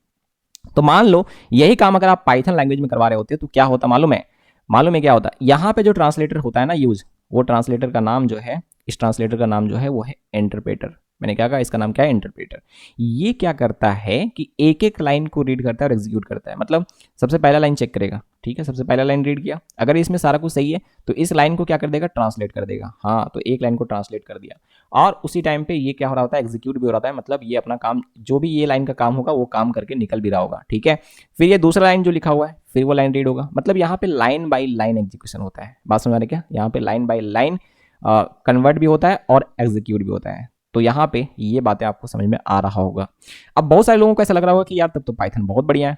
Speaker 1: तो मान लो यही काम अगर आप पाइथन लैंग्वेज में करवा रहे होते तो क्या होता मालूम है? मालूम है क्या होता? यहाँ पे जो ट्रांसलेटर होता है ना यूज, वो ट्रांसलेटर का नाम जो है, इस ट्रांसलेटर का नाम जो है वो है इंटरप्रेटर। मैंने क्या कहा? इसका नाम क्या है? इंटरप्रेटर। ये क्या करता है कि एक एक लाइन को रीड करता है और एग्जीक्यूट करता है। मतलब सबसे पहला लाइन चेक करेगा, ठीक है, सबसे पहला लाइन रीड किया, अगर इसमें सारा कुछ सही है तो इस लाइन को क्या कर देगा? ट्रांसलेट कर देगा। हाँ, तो एक लाइन को ट्रांसलेट कर दिया, और उसी टाइम पे ये क्या हो रहा होता है? एग्जीक्यूट भी हो रहा है। मतलब ये अपना काम, जो भी ये लाइन का काम होगा वो काम करके निकल भी रहा होगा, ठीक है। फिर ये दूसरा लाइन जो लिखा हुआ है, फिर वो लाइन रीड होगा। मतलब यहाँ पे लाइन बाई लाइन एग्जीक्यूशन होता है। बात समझ आ रही क्या? यहाँ पे लाइन बाई लाइन कन्वर्ट भी होता है और एग्जीक्यूट भी होता है। तो यहाँ पे ये बातें आपको समझ में आ रहा होगा। अब बहुत सारे लोगों को ऐसा लग रहा होगा कि यार तब तो पाइथन बहुत बढ़िया है।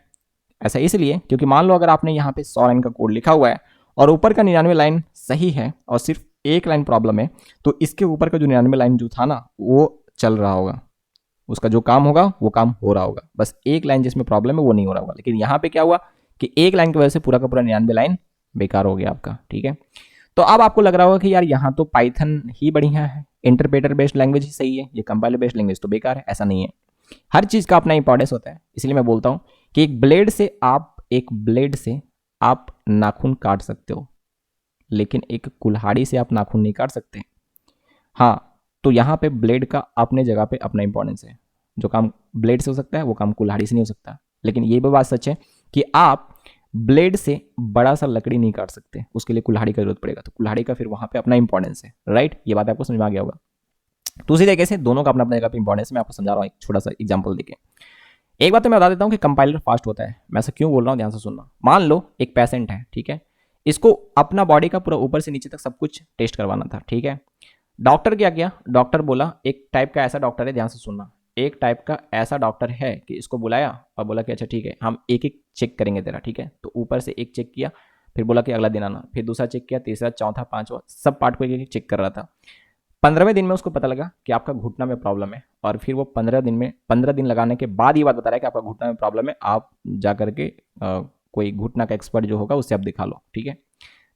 Speaker 1: ऐसा इसलिए क्योंकि मान लो अगर आपने यहाँ पे 100 लाइन का कोड लिखा हुआ है और ऊपर का 99 लाइन सही है और सिर्फ एक लाइन प्रॉब्लम है, तो इसके ऊपर का जो 99 लाइन जो था ना वो चल रहा होगा, उसका जो काम होगा वो काम हो रहा होगा, बस एक लाइन जिसमें प्रॉब्लम है वो नहीं हो रहा होगा। लेकिन यहाँ पे क्या हुआ कि एक लाइन की वजह से पूरा का पूरा 99 लाइन बेकार हो गया आपका, ठीक है। तो अब आपको लग रहा होगा कि यार यहाँ तो पाइथन ही बढ़िया है, इंटरप्रेटर बेस्ड लैंग्वेज ही सही है, ये कंपाइलर बेस्ड लैंग्वेज तो बेकार है। ऐसा नहीं है, हर चीज का अपना इंपॉर्टेंस होता है। इसलिए मैं बोलता हूँ कि एक ब्लेड से आप नाखून काट सकते हो, लेकिन एक कुल्हाड़ी से आप नाखून नहीं काट सकते। हाँ, तो यहाँ पे ब्लेड का अपने जगह पे अपना इंपॉर्टेंस है। जो काम ब्लेड से हो सकता है वो काम कुल्हाड़ी से नहीं हो सकता। लेकिन ये भी बात सच है कि आप ब्लेड से बड़ा सा लकड़ी नहीं काट सकते, उसके लिए कुल्हाड़ी का जरूरत पड़ेगा। तो कुल्हाड़ी का फिर वहां पे अपना इंपॉर्टेंस है, राइट। ये बात आपको समझ में आ गया होगा। तो उसी तरीके से दोनों का अपना अपना जगह पे इंपॉर्टेंस है। मैं आपको समझा रहा हूँ एक छोटा सा एग्जाम्पल देके। एक बात तो मैं बता देता हूँ कि कंपाइलर फास्ट होता है। मैं ऐसा क्यों बोल रहा हूँ, ध्यान से सुनना। मान लो एक पेशेंट है, ठीक है, इसको अपना बॉडी का पूरा ऊपर से नीचे तक सब कुछ टेस्ट करवाना था, ठीक है। डॉक्टर क्या किया? डॉक्टर बोला, एक टाइप का ऐसा डॉक्टर है, ध्यान से सुनना, एक टाइप का ऐसा डॉक्टर है कि इसको बुलाया और बोला कि अच्छा ठीक है हम एक एक चेक करेंगे तेरा, ठीक है। तो ऊपर से एक चेक किया, फिर बोला कि अगला दिन आना, फिर दूसरा चेक किया, तीसरा, चौथा, पांचवा, सब पार्ट को एक चेक कर रहा था। 15वें दिन में उसको पता लगा कि आपका घुटना में प्रॉब्लम है, और फिर वो 15 दिन लगाने के बाद ये बात बता रहा है कि आपका घुटना में प्रॉब्लम है, आप जा करके कोई घुटना का एक्सपर्ट जो होगा उससे आप दिखा लो, ठीक है।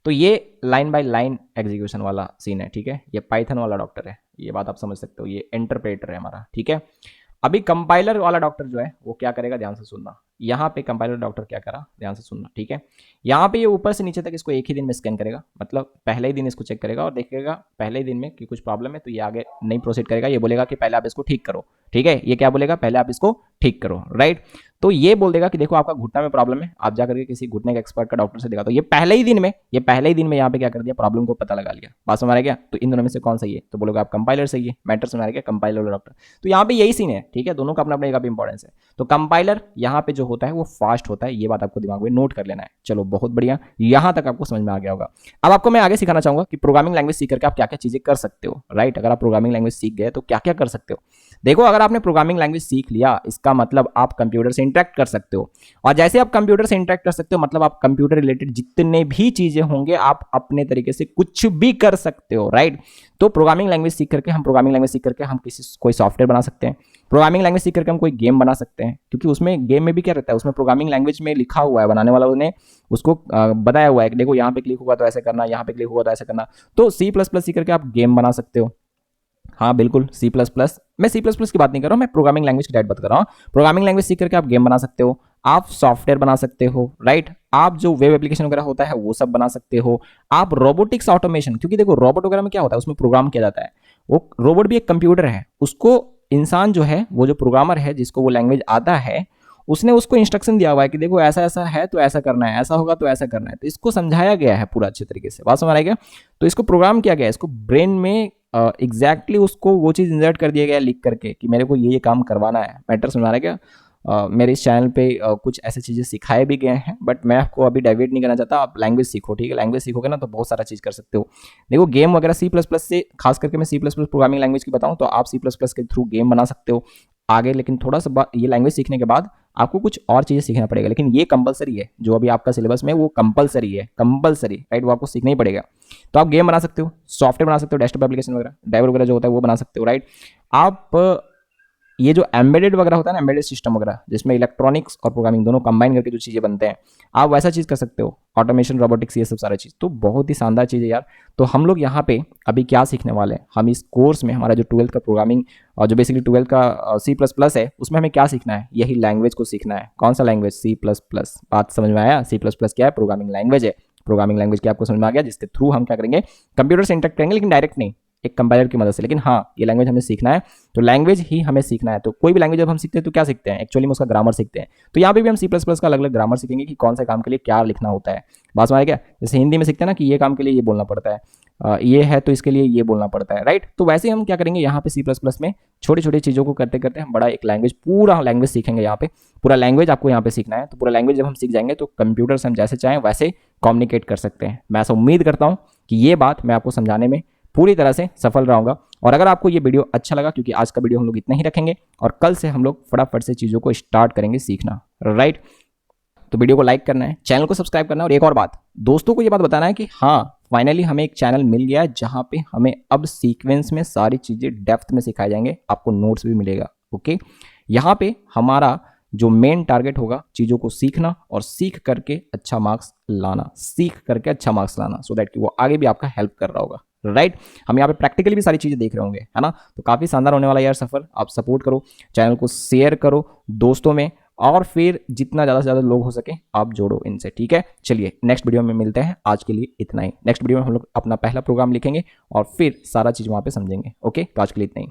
Speaker 1: तो ये लाइन बाय लाइन एग्जीक्यूशन वाला सीन है, ठीक है। ये पाइथन वाला डॉक्टर है, ये बात आप समझ सकते हो, ये इंटरप्रेटर है हमारा, ठीक है। अभी कंपाइलर वाला डॉक्टर जो है वो क्या करेगा, ध्यान से सुनना। यहाँ पे कंपाइलर डॉक्टर क्या करा, ध्यान से सुनना, ठीक है। यहाँ पे ये ऊपर से नीचे तक इसको एक ही दिन में स्कैन करेगा, मतलब पहले ही दिन इसको चेक करेगा और देखेगा पहले ही दिन में कि कुछ प्रॉब्लम है, तो ये आगे नहीं प्रोसीड करेगा, ये बोलेगा कि पहले आप इसको ठीक करो, ठीक है। ये क्या बोलेगा, पहले आप इसको ठीक करो, राइट। तो ये बोल देगा कि देखो आपका घुटना में प्रॉब्लम है, आप जाकर के किसी घुटने के एक्सपर्ट का डॉक्टर से देखा। तो ये पहले ही दिन में यहाँ पे क्या कर दिया, प्रॉब्लम को पता लगा लिया। बात समझ आ गया। तो इन दोनों में से कौन सही है, तो बोलोगे आप कंपाइलर सही है। मैटर समझ आ गया, कंपाइलर और डॉक्टर। तो यहाँ पे यही सीन है, ठीक है, दोनों का अपना अपना एक इंपॉर्टेंस है। तो कंपाइलर यहाँ पे जो होता है वो फास्ट होता है, ये बात आपको दिमाग में नोट कर लेना है। चलो बहुत बढ़िया, यहाँ तक आपको समझ में आ गया होगा। अब आपको मैं आगे सिखाना चाहूंगा कि प्रोग्रामिंग लैंग्वेज सीख करके आप क्या क्या चीजें कर सकते हो, राइट। अगर आप प्रोग्रामिंग लैंग्वेज सीख गए तो क्या क्या कर सकते हो। देखो, अगर आपने प्रोग्रामिंग लैंग्वेज सीख लिया, इसका मतलब आप कंप्यूटर से इंटरेक्ट कर सकते हो, और जैसे आप कंप्यूटर से इंटरेक्ट कर सकते हो मतलब आप कंप्यूटर रिलेटेड जितने भी चीजें होंगे आप अपने तरीके से कुछ भी कर सकते हो, राइट। तो प्रोग्रामिंग लैंग्वेज सीख करके हम कोई सॉफ्टवेयर बना सकते हैं। प्रोग्रामिंग लैंग्वेज सीख करके हम कोई गेम बना सकते हैं, क्योंकि उसमें गेम में भी क्या रहता है, उसमें प्रोग्रामिंग लैंग्वेज में लिखा हुआ है, बनाने वाला ने उसको बताया हुआ है कि देखो यहाँ पे क्लिक होगा तो ऐसे करना, यहाँ पे क्लिक होगा तो ऐसे करना। तो C++ सीख करके आप गेम बना सकते हो। हाँ बिल्कुल, C++। मैं C++ की बात नहीं कर रहा हूँ, मैं प्रोग्रामिंग लैंग्वेज की डायरेक्ट बात कर रहा हूँ। प्रोग्रामिंग लैंग्वेज सीख करके आप गेम बना सकते हो, आप सॉफ्टवेयर बना सकते हो, राइट। आप जो वेब एप्लीकेशन वगैरह होता है वो सब बना सकते हो। आप रोबोटिक्स ऑटोमेशन, क्योंकि देखो रोबोट वगैरह में क्या होता है, उसमें प्रोग्राम किया जाता है। वो रोबोट भी एक कंप्यूटर है, उसको इंसान जो है, वो जो प्रोग्रामर है जिसको वो लैंग्वेज आता है, उसने उसको इंस्ट्रक्शन दिया हुआ है कि देखो ऐसा ऐसा है तो ऐसा करना है, ऐसा होगा तो ऐसा करना है। तो इसको समझाया गया है पूरा अच्छे तरीके से, बात समझ आ गया। तो इसको प्रोग्राम किया गया है, इसको ब्रेन में एग्जैक्टली उसको वो चीज़ इंसर्ट कर दिया गया है लिख करके कि मेरे को ये काम करवाना है। मैटर समझ आ रहा है क्या। मेरे इस चैनल पे कुछ ऐसी चीज़ें सिखाए भी गए हैं, बट मैं आपको अभी डाइवर्ट नहीं करना चाहता। आप लैंग्वेज सीखो, ठीक है। लैंग्वेज सीखोगे ना तो बहुत सारा चीज़ कर सकते हो। देखो गेम वगैरह C++ से, खास करके मैं C++ प्रोग्रामिंग लैंग्वेज की बताऊँ तो आप C++ के थ्रू गेम बना सकते हो आगे। लेकिन थोड़ा सा ये लैंग्वेज सीखने के बाद आपको कुछ और चीज़ें सीखना पड़ेगा, लेकिन ये कंपलसरी है, जो अभी आपका सिलेबस में वो कंपलसरी है, कंपलसरी, राइट। वो आपको सीखना ही पड़ेगा। तो आप गेम बना सकते हो, सॉफ्टवेयर बना सकते हो, डेस्कटॉप एप्लीकेशन वगैरह, ड्राइवर वगैरह जो होता है वो बना सकते हो, राइट। आप ये जो एम्बेडेड वगैरह होता है ना, एम्बेडेड सिस्टम वगैरह, जिसमें इलेक्ट्रॉनिक्स और प्रोग्रामिंग दोनों कंबाइन करके जो चीज़ें बनते हैं, आप वैसा चीज़ कर सकते हो। ऑटोमेशन, रोबोटिक्स, ये सब सारा चीज़ तो बहुत ही शानदार चीज़ है यार। तो हम लोग यहाँ पे अभी क्या सीखने वाले हैं, हम इस कोर्स में हमारा जो 12th का प्रोग्रामिंग और जो बेसिकली 12th का C++ है, उसमें हमें क्या सीखना है, यही लैंग्वेज को सीखना है। कौन सा लैंग्वेज, C++। बात समझ में आया। C++ क्या है, प्रोग्रामिंग लैंग्वेज है। प्रोग्रामिंग लैंग्वेज क्या आपको समझ में आ गया, जिसके थ्रू हम क्या करेंगे, कंप्यूटर से इंटरेक्ट करेंगे, लेकिन डायरेक्ट नहीं, एक कंपाइलर की मदद से। लेकिन हाँ, ये लैंग्वेज हमें सीखना है, तो लैंग्वेज ही हमें सीखना है। तो कोई भी लैंग्वेज जब हम सीखते हैं तो क्या सीखते हैं, एक्चुअली में उसका ग्रामर सीखते हैं। तो यहाँ पे भी हम C++ का अलग अलग ग्रामर सीखेंगे कि कौन से काम के लिए क्या लिखना होता है। बात समझ आ गया। जैसे हिंदी में सीखते हैं ना कि ये काम के लिए ये बोलना पड़ता है, ये है तो इसके लिए ये बोलना पड़ता है, राइट। तो वैसे ही हम क्या करेंगे, यहाँ पे C++ में छोटी छोटी चीज़ों को करते करते हम बड़ा एक लैंग्वेज, पूरा लैंग्वेज सीखेंगे। यहाँ पे पूरा लैंग्वेज आपको यहाँ पे सीखना है। तो पूरा लैंग्वेज जब हम सीख जाएंगे तो कंप्यूटर से हम जैसे चाहें वैसे कम्युनिकेट कर सकते हैं। मैं ऐसा उम्मीद करता हूँ कि ये बात मैं आपको समझाने में पूरी तरह से सफल रहूंगा। और अगर आपको ये वीडियो अच्छा लगा, क्योंकि आज का वीडियो हम लोग इतना ही रखेंगे और कल से हम लोग फटाफट से चीज़ों को स्टार्ट करेंगे सीखना, राइट। तो वीडियो को लाइक करना है, चैनल को सब्सक्राइब करना है, और एक और बात, दोस्तों को ये बात बताना है कि हाँ फाइनली हमें एक चैनल मिल गया है जहाँ पे हमें अब सीक्वेंस में सारी चीज़ें डेप्थ में सिखाए जाएंगे, आपको नोट्स भी मिलेगा, ओके। यहाँ पे हमारा जो मेन टारगेट होगा, चीज़ों को सीखना और सीख करके अच्छा मार्क्स लाना, सीख करके अच्छा मार्क्स लाना, सो दैट कि वो आगे भी आपका हेल्प कर रहा होगा, राइट। हम यहाँ पे प्रैक्टिकली भी सारी चीज़ें देख रहे होंगे, है ना। तो काफ़ी शानदार होने वाला यार सफ़र। आप सपोर्ट करो, चैनल को शेयर करो दोस्तों में, और फिर जितना ज़्यादा से ज़्यादा लोग हो सके आप जोड़ो इनसे, ठीक है। चलिए नेक्स्ट वीडियो में मिलते हैं, आज के लिए इतना ही। नेक्स्ट वीडियो में हम लोग अपना पहला प्रोग्राम लिखेंगे और फिर सारा चीज़ वहाँ पे समझेंगे, ओके। तो आज के लिए इतना ही।